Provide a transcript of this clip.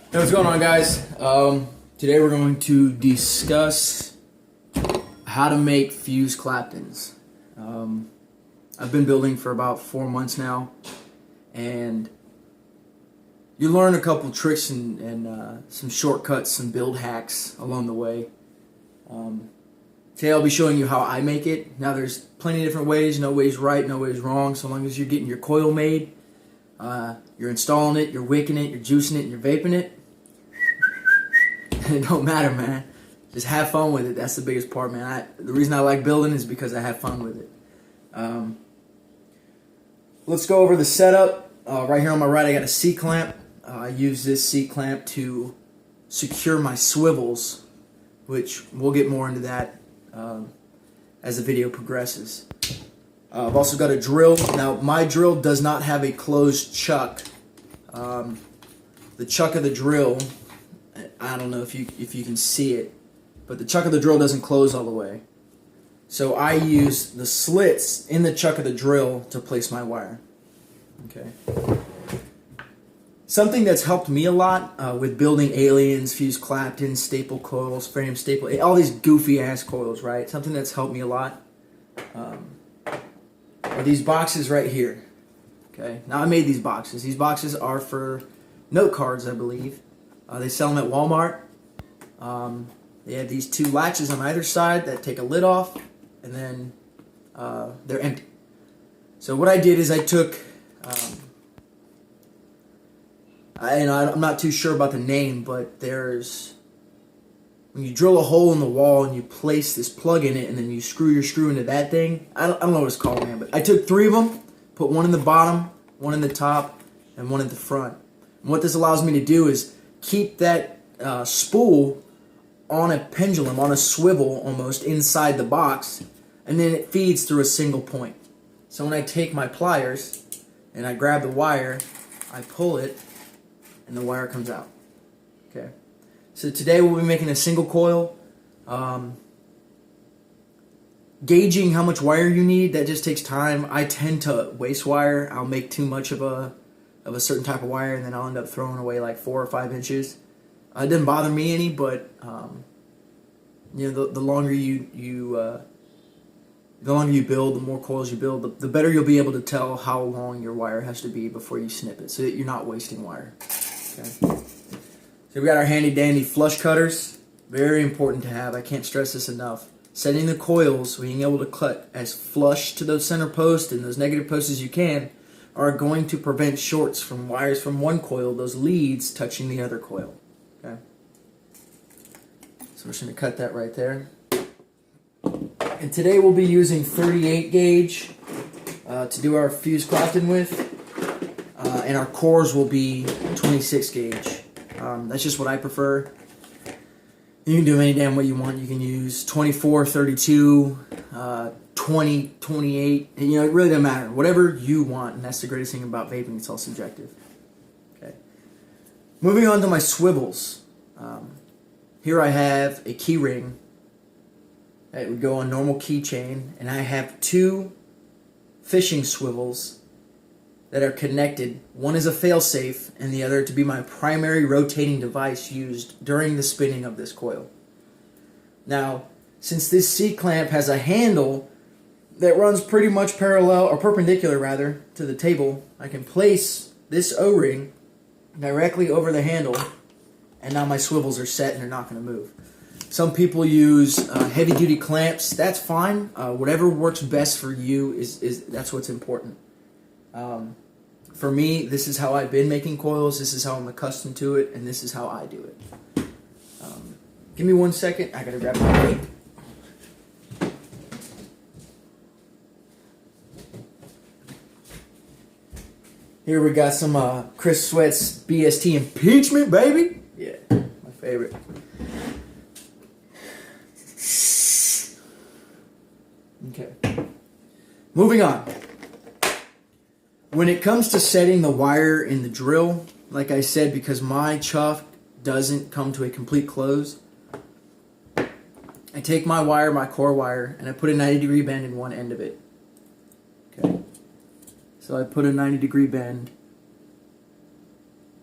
Hey, what's going on, guys? Today we're going to discuss how to make fuse claptons. I've been building for about 4 months now, and you learn a couple tricks and some shortcuts, some build hacks along the way. Today I'll be showing you how I make it. Now there's plenty of different ways, no way's right, no way's wrong, so long as you're getting your coil made, you're installing it, you're wicking it, you're juicing it, and you're vaping it. It don't matter, man. Just have fun with it. That's the biggest part, man. The reason I like building is because I have fun with it. Let's go over the setup. Right here on my right, I got a C-clamp. I use this C-clamp to secure my swivels, which we'll get more into that as the video progresses. I've also got a drill. Now, my drill does not have a closed chuck. The chuck of the drill, I don't know if you can see it, but the chuck of the drill doesn't close all the way. So I use the slits in the chuck of the drill to place my wire. Okay. Something that's helped me a lot with building aliens, fuse claptons, staple coils, frame staple, all these goofy ass coils, right? Something that's helped me a lot are these boxes right here. Okay. Now I made these boxes. These boxes are for note cards, I believe. They sell them at Walmart. They have these two latches on either side that take a lid off, and then they're empty. So what I did is I took, I'm not too sure about the name, but there's, when you drill a hole in the wall and you place this plug in it and then you screw your screw into that thing, I don't know what it's called, man, but I took 3 of them, put one in the bottom, one in the top, and one in the front. And what this allows me to do is keep that spool on a pendulum, on a swivel almost, inside the box, and then it feeds through a single point. So when I take my pliers and I grab the wire, I pull it, and the wire comes out. Okay. So today we'll be making a single coil. Gauging how much wire you need, that just takes time. I tend to waste wire. I'll make too much of a certain type of wire, and then I'll end up throwing away like 4 or 5 inches. It didn't bother me any, but you know, the longer you build, the more coils you build, the better you'll be able to tell how long your wire has to be before you snip it, so that you're not wasting wire. Okay. So we got our handy dandy flush cutters. Very important to have. I can't stress this enough. Setting the coils, being able to cut as flush to those center posts and those negative posts as you can, are going to prevent shorts from wires from one coil, those leads touching the other coil. Okay. So we're just going to cut that right there. And today we'll be using 38 gauge to do our fuse clapton with, and our cores will be 26 gauge. That's just what I prefer. You can do them any damn way you want. You can use 24, 32, 20, 28. You know, it really doesn't matter. Whatever you want, and that's the greatest thing about vaping. It's all subjective. Okay. Moving on to my swivels. Here I have a key ring that would go on normal keychain, and I have 2 fishing swivels that are connected. One is a failsafe, and the other to be my primary rotating device used during the spinning of this coil. Now, since this C-clamp has a handle that runs pretty much parallel, or perpendicular rather, to the table, I can place this O-ring directly over the handle, and now my swivels are set and they're not going to move. Some people use heavy-duty clamps. That's fine. Whatever works best for you is that's what's important. For me, this is how I've been making coils. This is how I'm accustomed to it, and this is how I do it. Give me 1 second. I gotta grab my vape. Here we got some Chris Sweat's BST Impeachment, baby. Yeah, my favorite. Okay. Moving on. When it comes to setting the wire in the drill, like I said, because my chuck doesn't come to a complete close, I take my wire, my core wire, and I put a 90-degree bend in one end of it. Okay. So I put a 90-degree bend